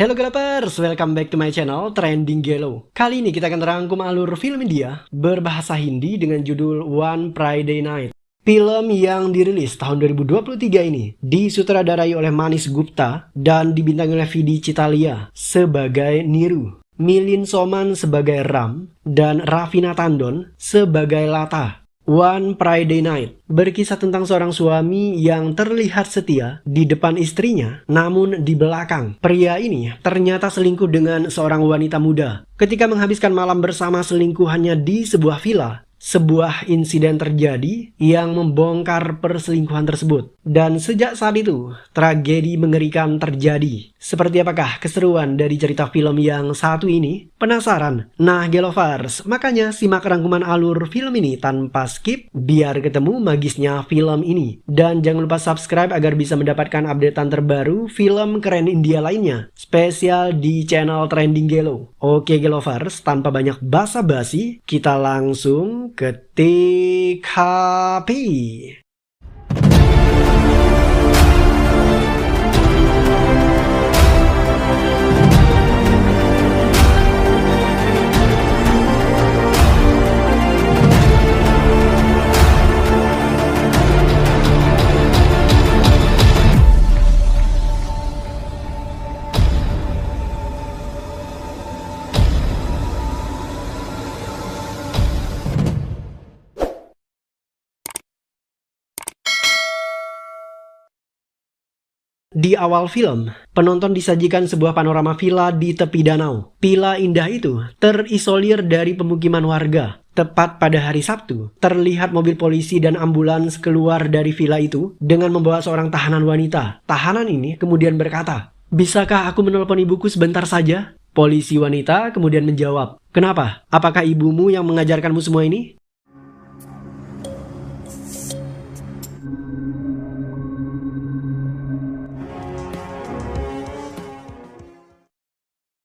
Hello Galapers, welcome back to my channel Trending Gelo. Kali ini kita akan rangkum alur film India berbahasa Hindi dengan judul One Friday Night. Film yang dirilis tahun 2023 ini disutradarai oleh Manish Gupta dan dibintangi oleh Vidi Chitalia sebagai Niru, Milind Soman sebagai Ram, dan Ravina Tandon sebagai Lata. One Friday Night berkisah tentang seorang suami yang terlihat setia di depan istrinya, namun di belakang pria ini ternyata selingkuh dengan seorang wanita muda. Ketika menghabiskan malam bersama selingkuhannya di sebuah villa, sebuah insiden terjadi yang membongkar perselingkuhan tersebut. Dan sejak saat itu, tragedi mengerikan terjadi. Seperti apakah keseruan dari cerita film yang satu ini? Penasaran? Nah Gelovers, makanya simak rangkuman alur film ini tanpa skip biar ketemu magisnya film ini. Dan jangan lupa subscribe agar bisa mendapatkan updatean terbaru film keren India lainnya, spesial di channel Trending Gelo. Oke Gelovers, tanpa banyak basa-basi, kita langsung ketik HP. Di awal film, penonton disajikan sebuah panorama villa di tepi danau. Villa indah itu terisolir dari pemukiman warga. Tepat pada hari Sabtu, terlihat mobil polisi dan ambulans keluar dari villa itu dengan membawa seorang tahanan wanita. Tahanan ini kemudian berkata, "Bisakah aku menelpon ibuku sebentar saja?" Polisi wanita kemudian menjawab, "Kenapa? Apakah ibumu yang mengajarkanmu semua ini?"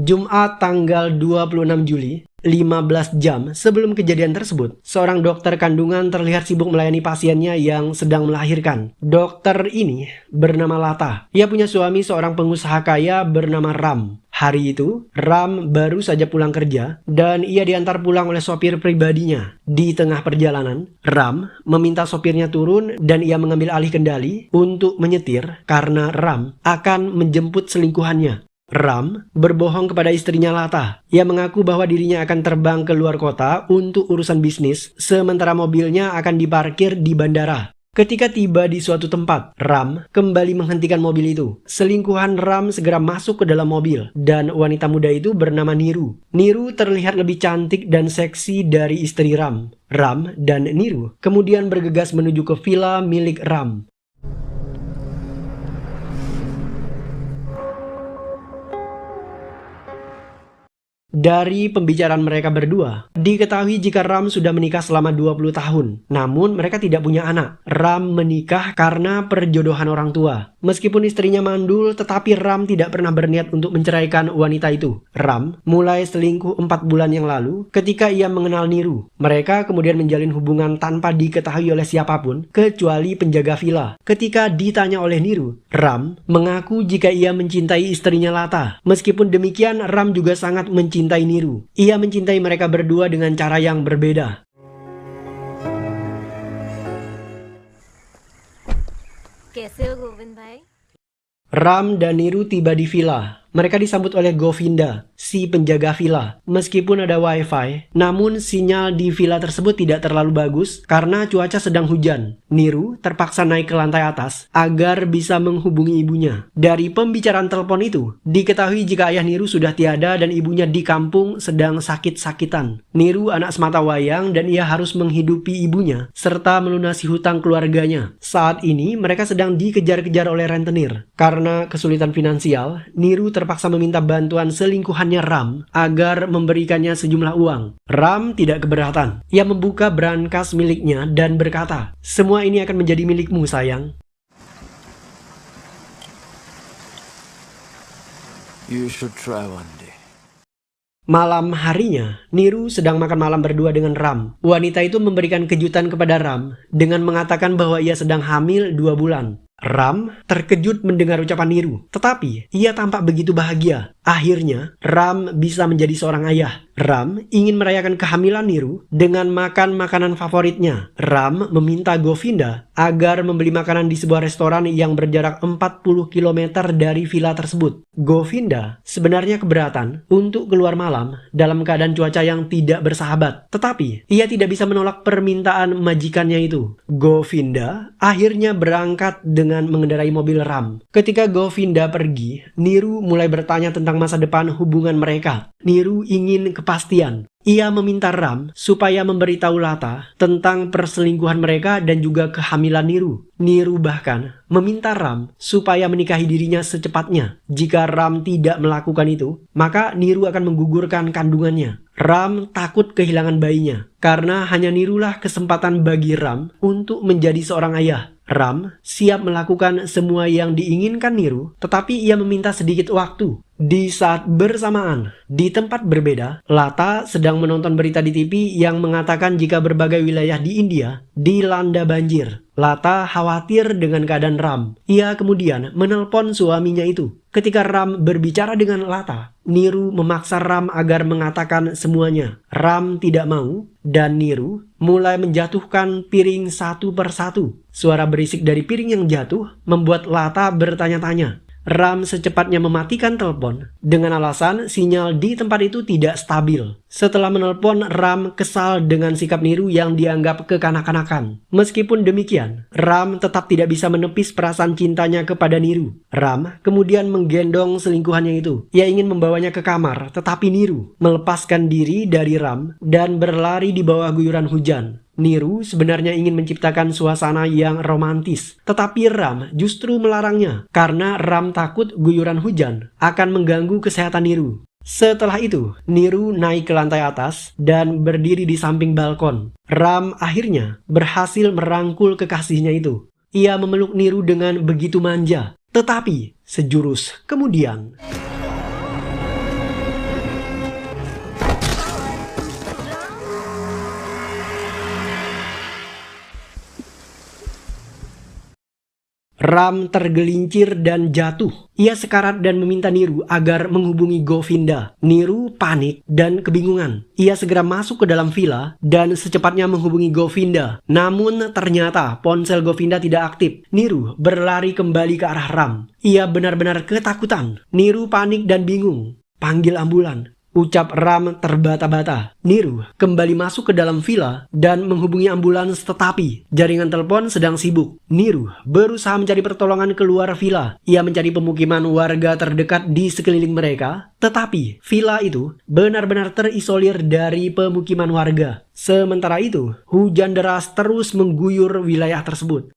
Jumat tanggal 26 Juli, 15 jam sebelum kejadian tersebut, seorang dokter kandungan terlihat sibuk melayani pasiennya yang sedang melahirkan. Dokter ini bernama Lata. Ia punya suami seorang pengusaha kaya bernama Ram. Hari itu, Ram baru saja pulang kerja dan ia diantar pulang oleh sopir pribadinya. Di tengah perjalanan, Ram meminta sopirnya turun dan ia mengambil alih kendali untuk menyetir karena Ram akan menjemput selingkuhannya. Ram berbohong kepada istrinya Lata. Ia mengaku bahwa dirinya akan terbang ke luar kota untuk urusan bisnis, sementara mobilnya akan diparkir di bandara. Ketika tiba di suatu tempat, Ram kembali menghentikan mobil itu. Selingkuhan Ram segera masuk ke dalam mobil, dan wanita muda itu bernama Niru. Niru terlihat lebih cantik dan seksi dari istri Ram. Ram dan Niru kemudian bergegas menuju ke villa milik Ram. Dari pembicaraan mereka berdua, diketahui jika Ram sudah menikah selama 20 tahun. Namun mereka tidak punya anak. Ram menikah karena perjodohan orang tua. Meskipun istrinya mandul, tetapi Ram tidak pernah berniat untuk menceraikan wanita itu. Ram mulai selingkuh 4 bulan yang lalu ketika ia mengenal Niru. Mereka kemudian menjalin hubungan tanpa diketahui oleh siapapun, kecuali penjaga villa. Ketika ditanya oleh Niru, Ram mengaku jika ia mencintai istrinya Lata. Meskipun demikian, Ram juga sangat mencintai Niru. Ia mencintai mereka berdua dengan cara yang berbeda. Ram dan Niru tiba di villa. Mereka disambut oleh Govinda, si penjaga villa. Meskipun ada wifi, namun sinyal di villa tersebut tidak terlalu bagus karena cuaca sedang hujan. Niru terpaksa naik ke lantai atas agar bisa menghubungi ibunya. Dari pembicaraan telepon itu, diketahui jika ayah Niru sudah tiada dan ibunya di kampung sedang sakit-sakitan. Niru anak semata wayang dan ia harus menghidupi ibunya serta melunasi hutang keluarganya. Saat ini mereka sedang dikejar-kejar oleh rentenir. Karena kesulitan finansial, Niru terpaksa meminta bantuan selingkuhannya Ram agar memberikannya sejumlah uang. Ram tidak keberatan. Ia membuka brankas miliknya dan berkata, "Semua ini akan menjadi milikmu, sayang." You should try one day. Malam harinya, Niru sedang makan malam berdua dengan Ram. Wanita itu memberikan kejutan kepada Ram dengan mengatakan bahwa ia sedang hamil 2 bulan. Ram terkejut mendengar ucapan Niru, tetapi ia tampak begitu bahagia. Akhirnya, Ram bisa menjadi seorang ayah. Ram ingin merayakan kehamilan Niru dengan makan makanan favoritnya. Ram meminta Govinda agar membeli makanan di sebuah restoran yang berjarak 40 km dari villa tersebut. Govinda sebenarnya keberatan untuk keluar malam dalam keadaan cuaca yang tidak bersahabat, tetapi ia tidak bisa menolak permintaan majikannya itu. Govinda akhirnya berangkat dengan mengendarai mobil Ram. Ketika Govinda pergi, Niru mulai bertanya tentang masa depan hubungan mereka. Niru ingin kepastian. Ia meminta Ram supaya memberitahu Lata tentang perselingkuhan mereka dan juga kehamilan Niru. Niru bahkan meminta Ram supaya menikahi dirinya secepatnya. Jika Ram tidak melakukan itu, maka Niru akan menggugurkan kandungannya. Ram takut kehilangan bayinya, karena hanya Nirulah kesempatan bagi Ram untuk menjadi seorang ayah. Ram siap melakukan semua yang diinginkan Niru, tetapi ia meminta sedikit waktu. Di saat bersamaan, di tempat berbeda, Lata sedang menonton berita di TV yang mengatakan jika berbagai wilayah di India dilanda banjir. Lata khawatir dengan keadaan Ram. Ia kemudian menelpon suaminya itu. Ketika Ram berbicara dengan Lata, Niru memaksa Ram agar mengatakan semuanya. Ram tidak mau, dan Niru mulai menjatuhkan piring satu persatu. Suara berisik dari piring yang jatuh membuat Lata bertanya-tanya. Ram secepatnya mematikan telepon dengan alasan sinyal di tempat itu tidak stabil. Setelah menelpon, Ram kesal dengan sikap Niru yang dianggap kekanak-kanakan. Meskipun demikian, Ram tetap tidak bisa menepis perasaan cintanya kepada Niru. Ram kemudian menggendong selingkuhannya itu. Ia ingin membawanya ke kamar, tetapi Niru melepaskan diri dari Ram dan berlari di bawah guyuran hujan. Niru sebenarnya ingin menciptakan suasana yang romantis, tetapi Ram justru melarangnya karena Ram takut guyuran hujan akan mengganggu kesehatan Niru. Setelah itu, Niru naik ke lantai atas dan berdiri di samping balkon. Ram akhirnya berhasil merangkul kekasihnya itu. Ia memeluk Niru dengan begitu manja, tetapi sejurus kemudian Ram tergelincir dan jatuh. Ia sekarat dan meminta Niru agar menghubungi Govinda. Niru panik dan kebingungan. Ia segera masuk ke dalam villa dan secepatnya menghubungi Govinda. Namun ternyata ponsel Govinda tidak aktif. Niru berlari kembali ke arah Ram. Ia benar-benar ketakutan. Niru panik dan bingung. Panggil ambulan, ucap Ram terbata-bata. Niru kembali masuk ke dalam villa dan menghubungi ambulans, tetapi jaringan telepon sedang sibuk. Niru berusaha mencari pertolongan keluar villa. Ia mencari pemukiman warga terdekat di sekeliling mereka, tetapi villa itu benar-benar terisolir dari pemukiman warga. Sementara itu, hujan deras terus mengguyur wilayah tersebut.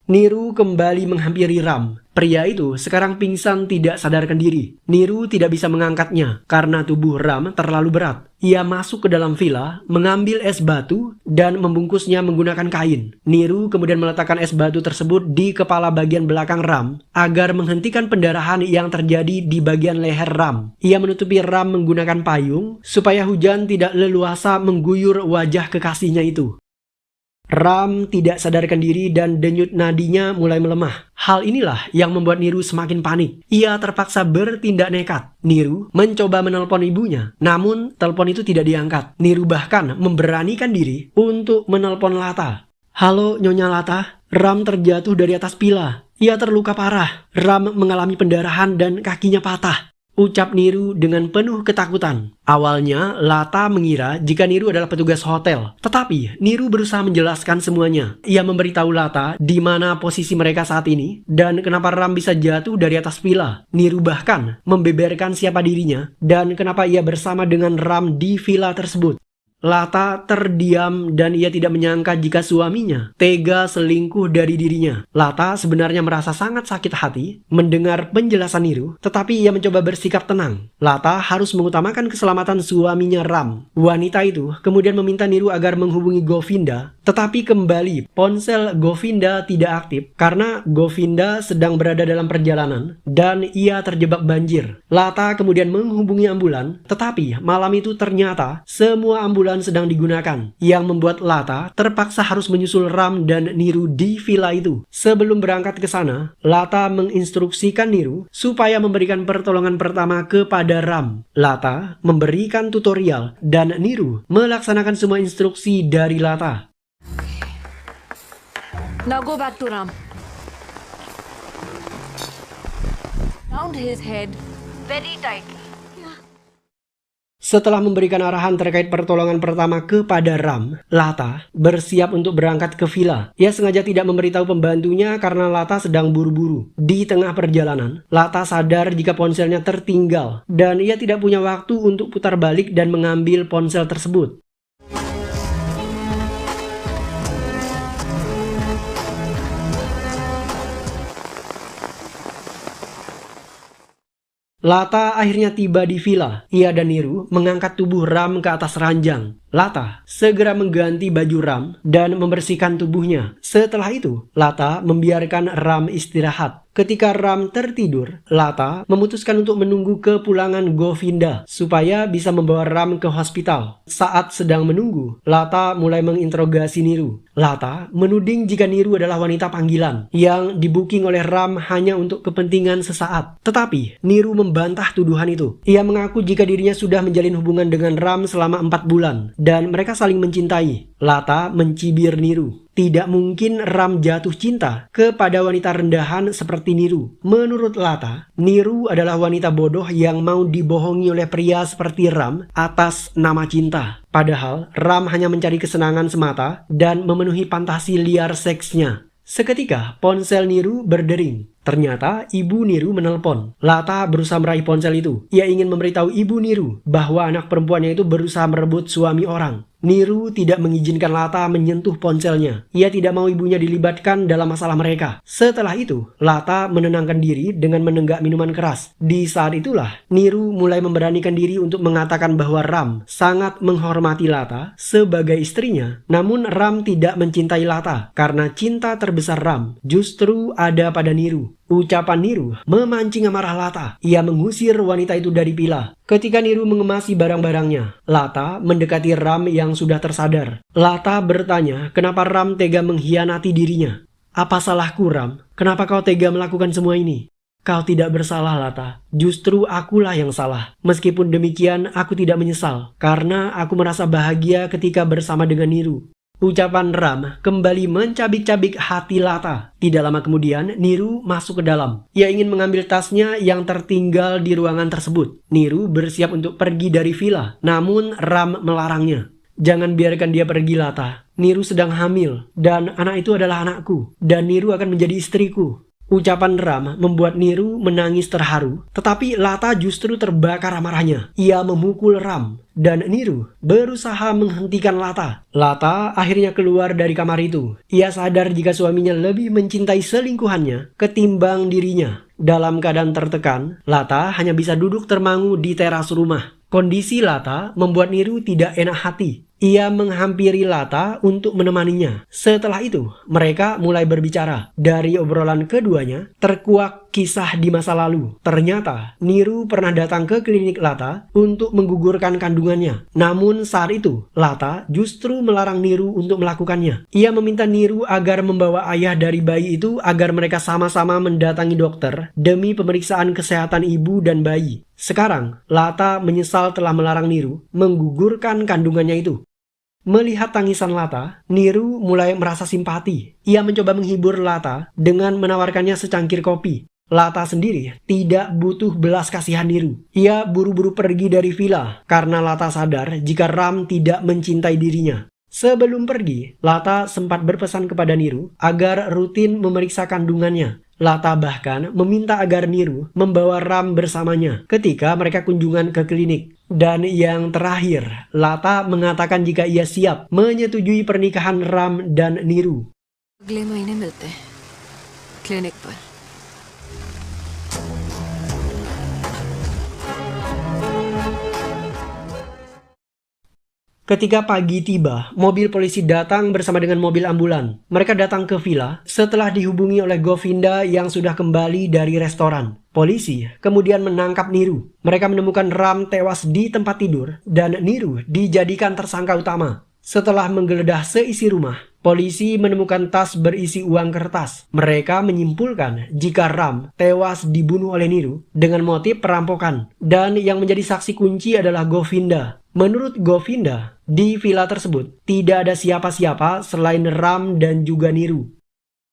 Niru kembali menghampiri Ram. Pria itu sekarang pingsan tidak sadarkan diri. Niru tidak bisa mengangkatnya karena tubuh Ram terlalu berat. Ia masuk ke dalam villa, mengambil es batu, dan membungkusnya menggunakan kain. Niru kemudian meletakkan es batu tersebut di kepala bagian belakang Ram agar menghentikan pendarahan yang terjadi di bagian leher Ram. Ia menutupi Ram menggunakan payung supaya hujan tidak leluasa mengguyur wajah kekasihnya itu. Ram tidak sadarkan diri dan denyut nadinya mulai melemah. Hal inilah yang membuat Niru semakin panik. Ia terpaksa bertindak nekat. Niru mencoba menelpon ibunya, namun telepon itu tidak diangkat. Niru bahkan memberanikan diri untuk menelpon Lata. Halo Nyonya Lata, Ram terjatuh dari atas pila. Ia terluka parah. Ram mengalami pendarahan dan kakinya patah, ucap Niru dengan penuh ketakutan. Awalnya, Lata mengira jika Niru adalah petugas hotel. Tetapi, Niru berusaha menjelaskan semuanya. Ia memberitahu Lata di mana posisi mereka saat ini dan kenapa Ram bisa jatuh dari atas villa. Niru bahkan membeberkan siapa dirinya dan kenapa ia bersama dengan Ram di villa tersebut. Lata terdiam dan ia tidak menyangka jika suaminya tega selingkuh dari dirinya. Lata sebenarnya merasa sangat sakit hati mendengar penjelasan Niru, tetapi ia mencoba bersikap tenang. Lata harus mengutamakan keselamatan suaminya Ram. Wanita itu kemudian meminta Niru agar menghubungi Govinda, tetapi kembali ponsel Govinda tidak aktif karena Govinda sedang berada dalam perjalanan dan ia terjebak banjir. Lata kemudian menghubungi ambulan, tetapi malam itu ternyata semua ambulan bulan sedang digunakan, yang membuat Lata terpaksa harus menyusul Ram dan Niru di villa itu. Sebelum berangkat ke sana, Lata menginstruksikan Niru supaya memberikan pertolongan pertama kepada Ram. Lata memberikan tutorial dan Niru melaksanakan semua instruksi dari Lata. Now go back to Ram. Round his head very tightly. Setelah memberikan arahan terkait pertolongan pertama kepada Ram, Lata bersiap untuk berangkat ke villa. Ia sengaja tidak memberitahu pembantunya karena Lata sedang buru-buru. Di tengah perjalanan, Lata sadar jika ponselnya tertinggal dan ia tidak punya waktu untuk putar balik dan mengambil ponsel tersebut. Lata akhirnya tiba di villa. Ia dan Niru mengangkat tubuh Ram ke atas ranjang. Lata segera mengganti baju Ram dan membersihkan tubuhnya. Setelah itu, Lata membiarkan Ram istirahat. Ketika Ram tertidur, Lata memutuskan untuk menunggu kepulangan Govinda supaya bisa membawa Ram ke hospital. Saat sedang menunggu, Lata mulai menginterogasi Niru. Lata menuding jika Niru adalah wanita panggilan yang dibuking oleh Ram hanya untuk kepentingan sesaat. Tetapi Niru membantah tuduhan itu. Ia mengaku jika dirinya sudah menjalin hubungan dengan Ram selama 4 bulan dan mereka saling mencintai. Lata mencibir Niru. Tidak mungkin Ram jatuh cinta kepada wanita rendahan seperti Niru. Menurut Lata, Niru adalah wanita bodoh yang mau dibohongi oleh pria seperti Ram atas nama cinta. Padahal Ram hanya mencari kesenangan semata dan memenuhi fantasi liar seksnya. Seketika ponsel Niru berdering. Ternyata ibu Niru menelpon. Lata berusaha meraih ponsel itu. Ia ingin memberitahu ibu Niru bahwa anak perempuannya itu berusaha merebut suami orang. Niru tidak mengizinkan Lata menyentuh ponselnya. Ia tidak mau ibunya dilibatkan dalam masalah mereka. Setelah itu, Lata menenangkan diri dengan menenggak minuman keras. Di saat itulah, Niru mulai memberanikan diri untuk mengatakan bahwa Ram sangat menghormati Lata sebagai istrinya. Namun Ram tidak mencintai Lata karena cinta terbesar Ram justru ada pada Niru. Ucapan Niru memancing amarah Lata. Ia mengusir wanita itu dari villa. Ketika Niru mengemasi barang-barangnya, Lata mendekati Ram yang sudah tersadar. Lata bertanya kenapa Ram tega mengkhianati dirinya. Apa salahku Ram? Kenapa kau tega melakukan semua ini? Kau tidak bersalah Lata. Justru akulah yang salah. Meskipun demikian aku tidak menyesal. Karena aku merasa bahagia ketika bersama dengan Niru. Ucapan Ram kembali mencabik-cabik hati Lata. Tidak lama kemudian, Niru masuk ke dalam. Ia ingin mengambil tasnya yang tertinggal di ruangan tersebut. Niru bersiap untuk pergi dari villa, namun Ram melarangnya. Jangan biarkan dia pergi Lata. Niru sedang hamil, dan anak itu adalah anakku. Dan Niru akan menjadi istriku. Ucapan Ram membuat Niru menangis terharu, tetapi Lata justru terbakar amarahnya. Ia memukul Ram, dan Niru berusaha menghentikan Lata. Lata akhirnya keluar dari kamar itu. Ia sadar jika suaminya lebih mencintai selingkuhannya ketimbang dirinya. Dalam keadaan tertekan, Lata hanya bisa duduk termangu di teras rumah. Kondisi Lata membuat Niru tidak enak hati. Ia menghampiri Lata untuk menemaninya. Setelah itu, mereka mulai berbicara. Dari obrolan keduanya, terkuak kisah di masa lalu. Ternyata, Niru pernah datang ke klinik Lata untuk menggugurkan kandungannya. Namun saat itu, Lata justru melarang Niru untuk melakukannya. Ia meminta Niru agar membawa ayah dari bayi itu agar mereka sama-sama mendatangi dokter demi pemeriksaan kesehatan ibu dan bayi. Sekarang, Lata menyesal telah melarang Niru menggugurkan kandungannya itu. Melihat tangisan Lata, Niru mulai merasa simpati. Ia mencoba menghibur Lata dengan menawarkannya secangkir kopi. Lata sendiri tidak butuh belas kasihan Niru. Ia buru-buru pergi dari villa karena Lata sadar jika Ram tidak mencintai dirinya. Sebelum pergi, Lata sempat berpesan kepada Niru agar rutin memeriksa kandungannya. Lata bahkan meminta agar Niru membawa Ram bersamanya ketika mereka kunjungan ke klinik. Dan yang terakhir, Lata mengatakan jika ia siap menyetujui pernikahan Ram dan Niru. अगले महीने मिलते हैं क्लिनिक पर। Ketika pagi tiba, mobil polisi datang bersama dengan mobil ambulan. Mereka datang ke villa setelah dihubungi oleh Govinda yang sudah kembali dari restoran. Polisi kemudian menangkap Niru. Mereka menemukan Ram tewas di tempat tidur dan Niru dijadikan tersangka utama. Setelah menggeledah seisi rumah, polisi menemukan tas berisi uang kertas. Mereka menyimpulkan jika Ram tewas dibunuh oleh Niru dengan motif perampokan. Dan yang menjadi saksi kunci adalah Govinda. Menurut Govinda, di villa tersebut tidak ada siapa-siapa selain Ram dan juga Niru.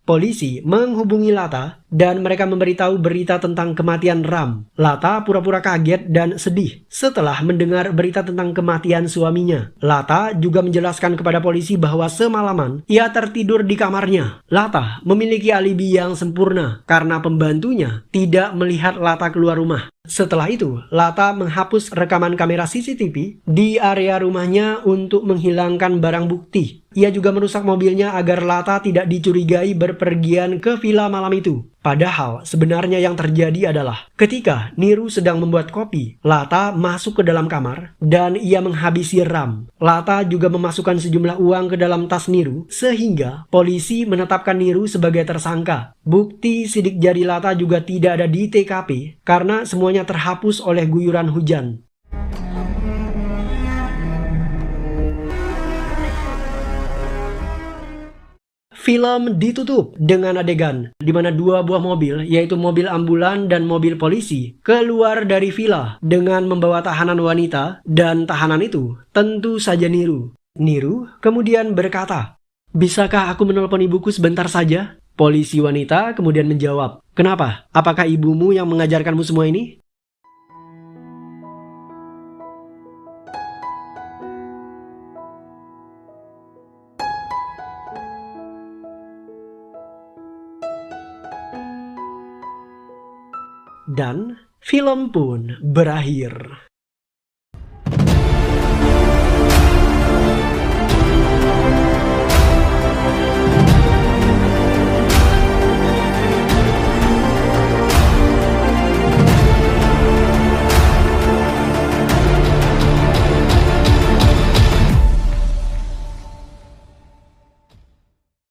Polisi menghubungi Lata dan mereka memberitahu berita tentang kematian Ram. Lata pura-pura kaget dan sedih setelah mendengar berita tentang kematian suaminya. Lata juga menjelaskan kepada polisi bahwa semalaman ia tertidur di kamarnya. Lata memiliki alibi yang sempurna karena pembantunya tidak melihat Lata keluar rumah. Setelah itu, Lata menghapus rekaman kamera CCTV di area rumahnya untuk menghilangkan barang bukti. Ia juga merusak mobilnya agar Lata tidak dicurigai berpergian ke villa malam itu. Padahal sebenarnya yang terjadi adalah ketika Niru sedang membuat kopi, Lata masuk ke dalam kamar dan ia menghabisi Ram. Lata juga memasukkan sejumlah uang ke dalam tas Niru sehingga polisi menetapkan Niru sebagai tersangka. Bukti sidik jari Lata juga tidak ada di TKP karena semuanya terhapus oleh guyuran hujan. Film ditutup dengan adegan di mana dua buah mobil, yaitu mobil ambulan dan mobil polisi, keluar dari villa dengan membawa tahanan wanita dan tahanan itu tentu saja Niru. Niru kemudian berkata, "Bisakah aku menelpon ibuku sebentar saja?" Polisi wanita kemudian menjawab, "Kenapa? Apakah ibumu yang mengajarkanmu semua ini?" Dan film pun berakhir.